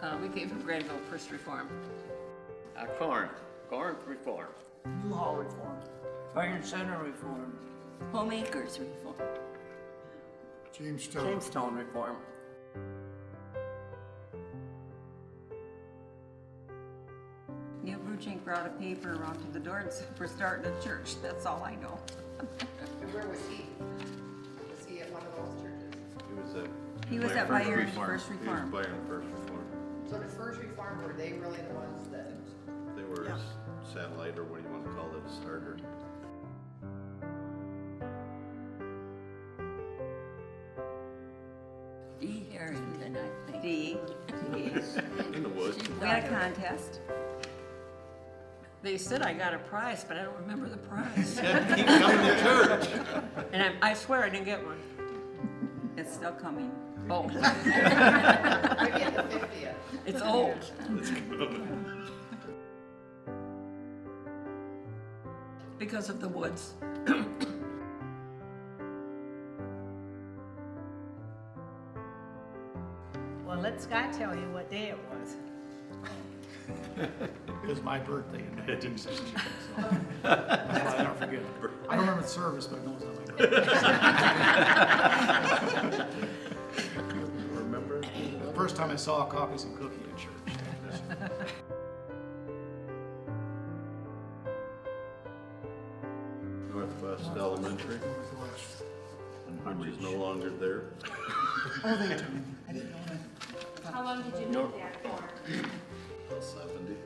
Woodhaven Granville First Reformed. Corinth Reformed. New Hall Reformed. Fire Center Reformed. Homeacres Reformed. Jamestown Reformed. Neil Bruchink brought a paper around to the door and said, we're starting a church. That's all I know. And where was he? Was he at one of those churches? He was at Byron First Reformed. He was Byron First Reformed. So the First Reformed, were they really the ones that? They were his satellite, or what do you want to call it, a starter. D. Harrington, I think. D. In the woods. We had a contest. They said I got a prize, but I don't remember the prize. Keep coming to church. And I swear I didn't get one. It's still coming. Oh. Maybe at the 50th. It's old. Because of the woods. Well, let Scott tell you what day it was. It was my birthday in 1962, so that's why I don't forget it. I don't remember the service, but it knows on my birthday. Remember? The first time I saw coffees and cookie at church. Northwest Elementary, which is no longer there. Oh, they told me. I didn't know that. How long did you live there for? 70.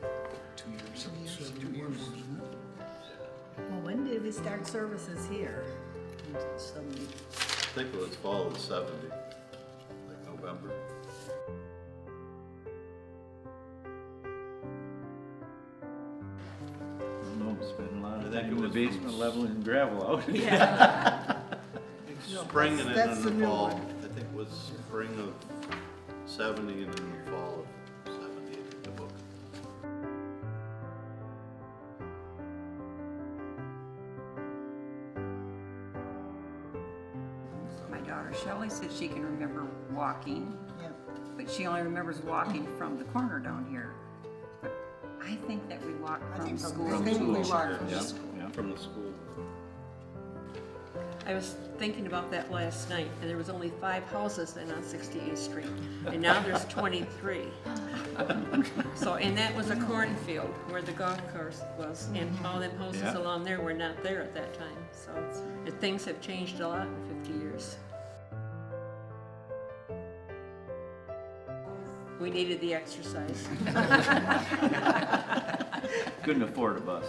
2 years. 2 years. Well, when did we start services here? I think it was fall of 70, like November. No, spend a lot I of think time it in the was basement leveling gravel out. Spring and then that's in the the new fall. one. I think it was spring of 70 and then the fall of 70, I think the book. My daughter Shelley said she can remember walking, Yep. but she only remembers walking from the corner down here. But I think that we walked I from think from school. the school. to we church. walked from Yeah, school. from the school. I was thinking about that last night, and there was only 5 houses then on 68th Street, and now there's 23. So, and that was a cornfield where the golf course was, and all them houses Yeah. along there were not there at that time. So, things have changed a lot in 50 years. We needed the exercise. Couldn't afford a bus.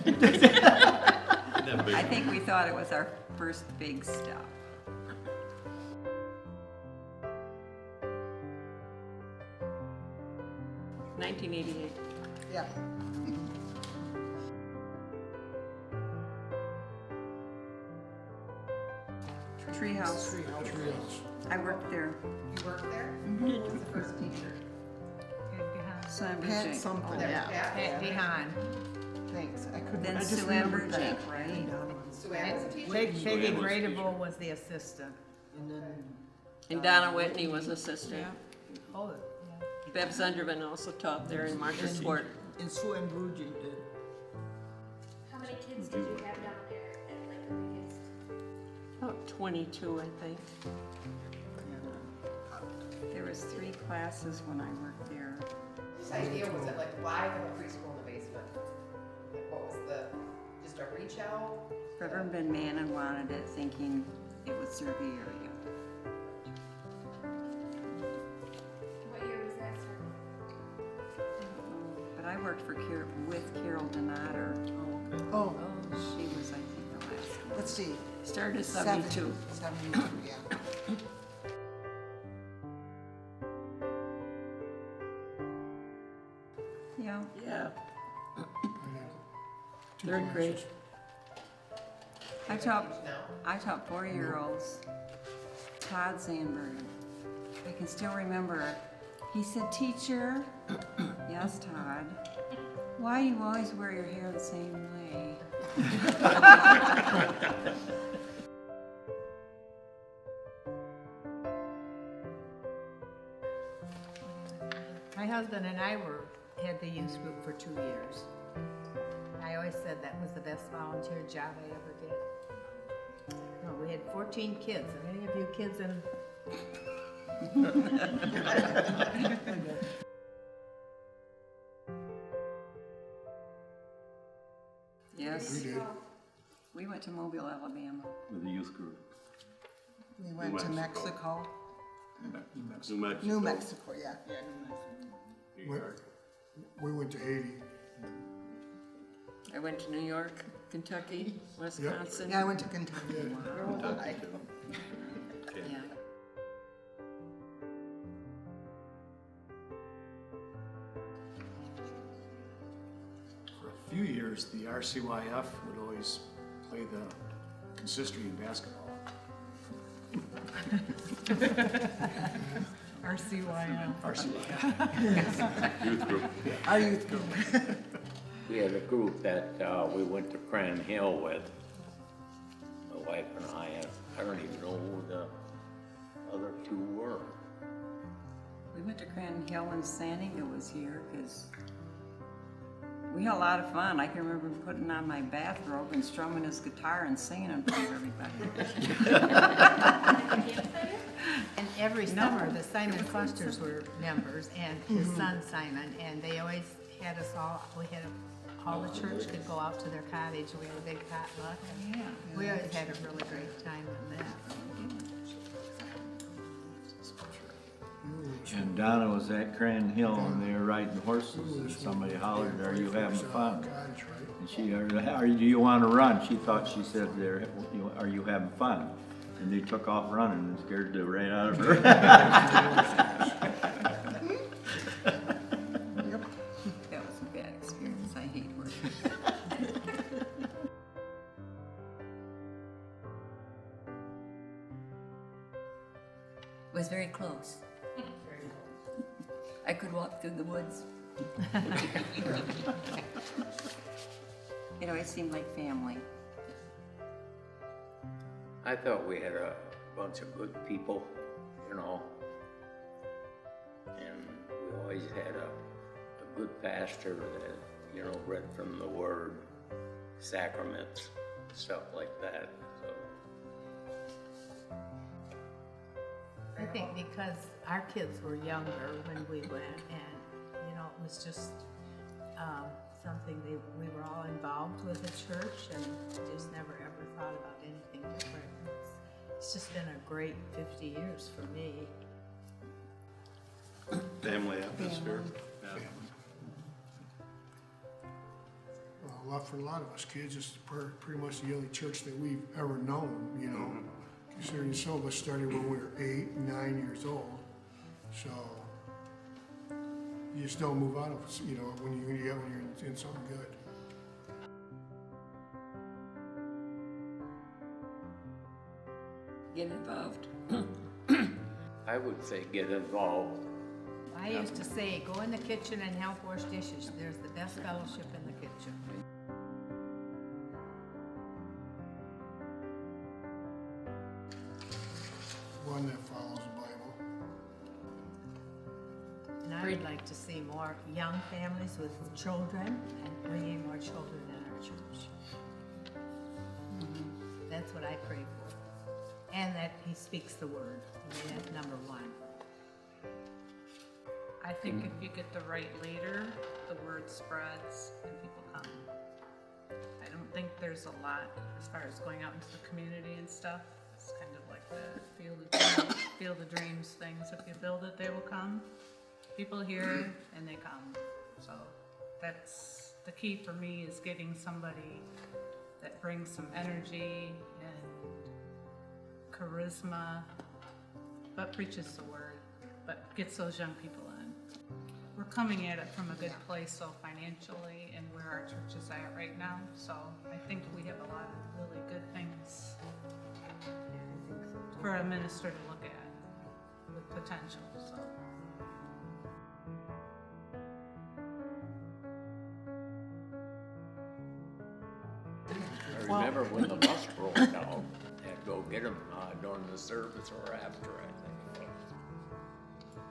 That big I think we thought it was our first big stop. $1988. Yeah. Treehouse. Treehouse. I worked there. You worked there? Who was the first teacher? Sam Pat Bruchink. something, That was yeah. Pat? Pat Dehan. Thanks. I couldn't. Then I just Sue Ann remembered Bruchink, that. right? Sue Ann was a teacher? Peggy Sue Ann was Gradable was the assistant. And then And Donna Whitney was assistant. Oh, Bev Zunderman also taught there, and Marcia Swart. and Sue and Brugy did. How many kids did you have down there at like the biggest? About 22, I think. There was 3 classes when I worked there. Whose idea was it, like, why have a preschool in the basement? Like, what was just a reach out? Reverend Ben Mannon wanted it, thinking it would serve the area. What year was that, sir? But I worked with Carol Donater. Oh, She was, I think, the last one. let's see. Started in 72. 72, yeah. Yeah. Yeah. 3rd grade. I taught 4-year-olds. Todd Sandberg. I can still remember it. He said, "Teacher," yes, Todd, "why do you always wear your hair the same way?" I husband and I had the youth group for 2 years. I always said that was the best volunteer job I ever did. No, we had 14 kids, and any of you kids in? Yes, We did. we went to Mobile, Alabama. With the youth group. We went to Mexico. New Mexico. New Mexico, yeah. New York. We went to Haiti. I went to New York, Kentucky, Wisconsin. Yeah, I went to Kentucky. Kentucky too. Okay. Yeah. For a few years, the RCYF would always play the consistory in basketball. RCYF. RCYF. Youth group. Our youth group. We had a group that we went to Cran Hill with, my wife and I. I don't even know who the other two were. We went to Grand Hill and Santinga was here because we had a lot of fun. I can remember putting on my bathrobe and strumming his guitar and singing in front of everybody. And every summer, the Simon Fosters were members, and his son Simon, and they always had us all, all the church could go out to their cottage. We had a big potluck, and we always had a really great time on that. And Donna was at Cran Hill and they were riding horses and somebody hollered, "Are you having fun?" And she, do you want to run? She thought she said, "Are you having fun?" And they took off running and scared the right out of her. That was a bad experience. I hate horses. It was very close. I could walk through the woods. It always seemed like family. I thought we had a bunch of good people, you know. And we always had a good pastor that, you know, read from the Word, sacraments, stuff like that. So I think because our kids were younger when we went, and, you know, it was just something we were all involved with the church, and just never ever thought about anything different. It's just been a great 50 years for me. Family atmosphere. Yeah. Well, for a lot of us kids, it's pretty much the only church that we've ever known, you know. Considering some of us started when we were 8, 9 years old. So you just don't move out of it, you know, when you're in something good. Get involved. I would say get involved. I used to say, go in the kitchen and help wash dishes. There's the best fellowship in the kitchen. One that follows the Bible. And I would like to see more young families with children and bringing more children in our church. That's what I pray for. And that he speaks the word. I mean, that's number one. I think if you get the right leader, the word spreads and people come. I don't think there's a lot as far as going out into the community and stuff. It's kind of like the field of dreams things. If you build it, they will come. People hear and they come. So that's the key for me, is getting somebody that brings some energy and charisma, but preaches the word, but gets those young people in. We're coming at it from a good place, so financially, and where our church is at right now. So I think we have a lot of really good things for a minister to look at with potential. So. I remember when the bus broke down, I had to go get them during the service or after, I think it was.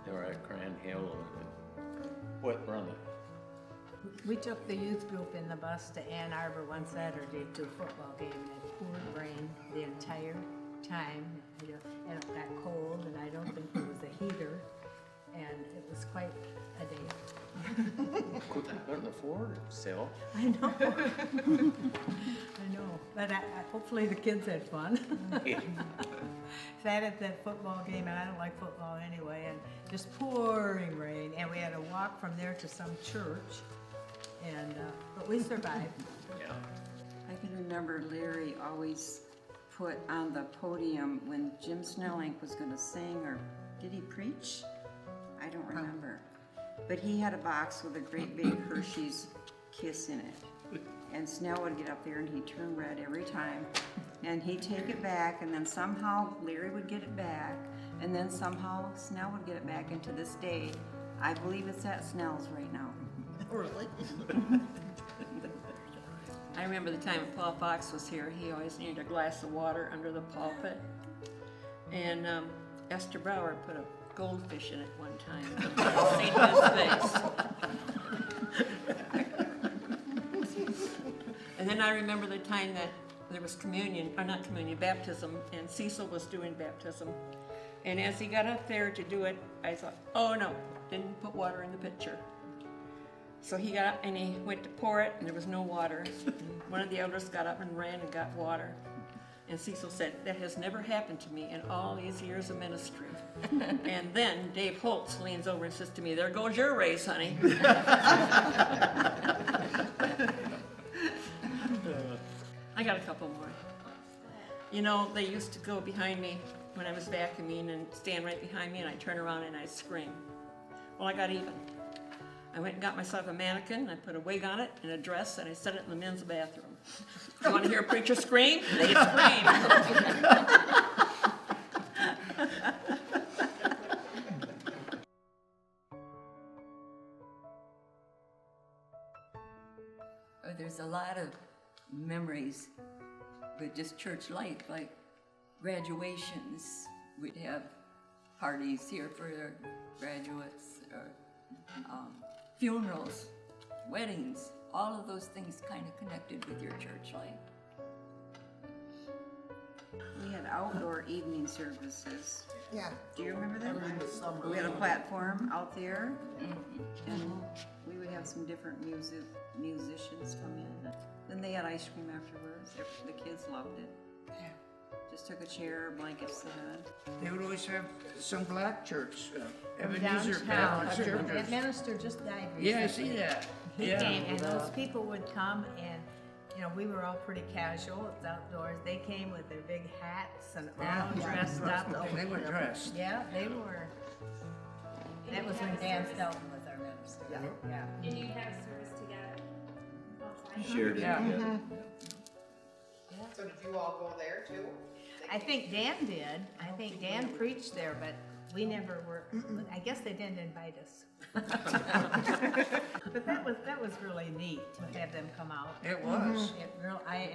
They were at Cran Hill, and quit running. We took the youth group in the bus to Ann Arbor one Saturday to a football game, and it poured rain the entire time, and it got cold, and I don't think there was a heater, and it was quite a day. Couldn't afford it, still. I know. I know, but hopefully the kids had fun. Sat at that football game, and I don't like football anyway, and just pouring rain, and we had to walk from there to some church, and, but we survived. Yeah. I can remember Larry always put on the podium when Jim Snelling was gonna sing, or did he preach? I don't remember. But he had a box with a great big Hershey's Kiss in it. And Snell would get up there and he'd turn red every time. And he'd take it back, and then somehow Larry would get it back, and then somehow Snell would get it back. And to this day, I believe it's at Snell's right now. Really? I remember the time when Paul Fox was here, he always needed a glass of water under the pulpit. And Esther Brower put a goldfish in it one time. Seen his face. And then I remember the time that there was communion, or not communion, baptism, and Cecil was doing baptism. And as he got up there to do it, I thought, oh no, didn't put water in the pitcher. So he got up and he went to pour it, and there was no water. And one of the elders got up and ran and got water. And Cecil said, that has never happened to me in all these years of ministry. And then Dave Holtz leans over and says to me, there goes your race, honey. I got a couple more. You know, they used to go behind me when I was vacuuming and stand right behind me, and I'd turn around and I'd scream. Well, I got even. I went and got myself a mannequin, I put a wig on it and a dress, and I set it in the men's bathroom. You want to hear a preacher scream? They scream. There's a lot of memories with just church life, like graduations. We'd have parties here for our graduates, or funerals, weddings, all of those things kind of connected with your church life. We had outdoor evening services. Yeah. Do you remember that? Every summer. We had a platform out there, and we would have some different musicians come in. Then they had ice cream afterwards. The kids loved it. Just took a chair, blankets set. They would always have some black church, Ebenezer Downtown, Baptist Church. that minister just died recently. Yeah, I see that. He Yeah. came, and those people would come, and, you know, we were all pretty casual, it's outdoors. They came with their big hats and all dressed up. They were dressed. Yeah, they were. That was when Dan Stelton was our minister. Yeah. And you have a service together outside? Shared it Yeah. together. So did you all go there too? I think Dan did. I think Dan preached there, but we never were, I guess they didn't invite us. But that was really neat to have them come out. It was. I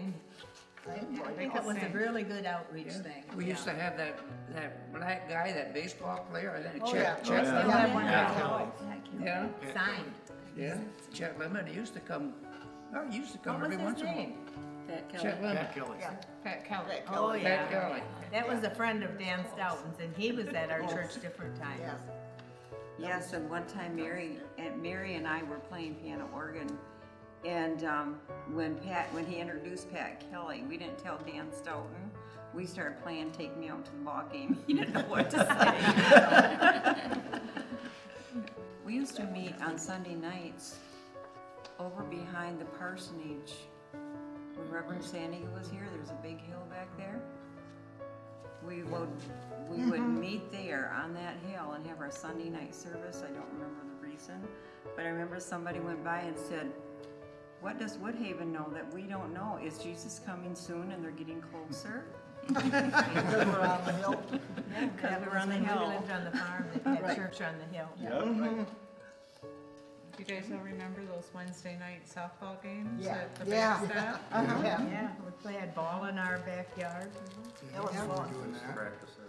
think it was a really good outreach thing. We used to have that black guy, that baseball player, I think, Oh, Chet. yeah. Chet Still Lemon. have one of Yeah. those. Yeah, Signed. yeah. Chet Lemon, he used to come, he used to come What was every his once in a while. name? Pat Kelly. Chet Lemon. Pat Kelly. Pat Kelly. Oh, Pat yeah. Kelly. That was a friend of Dan Stoughton's, and he was at our church different times. Yes, and one time Mary and I were playing piano organ, and when he introduced Pat Kelly, we didn't tell Dan Stoughton. We started playing "Take Me Out to the Ball Game." He didn't know what to say. We used to meet on Sunday nights over behind the parsonage. When Reverend Sandy was here, there was a big hill back there. We would meet there on that hill and have our Sunday night service. I don't remember the reason, but I remember somebody went by and said, "What does Woodhaven know that we don't know? Is Jesus coming soon and they're getting closer?" Because we're on the hill. Because we were on the We hill. lived on the farm that had church on the hill. Do you guys all remember those Wednesday night softball games Yeah. at the Yeah. backstop? Yeah, we had ball in our backyard. That was fun. Practice that.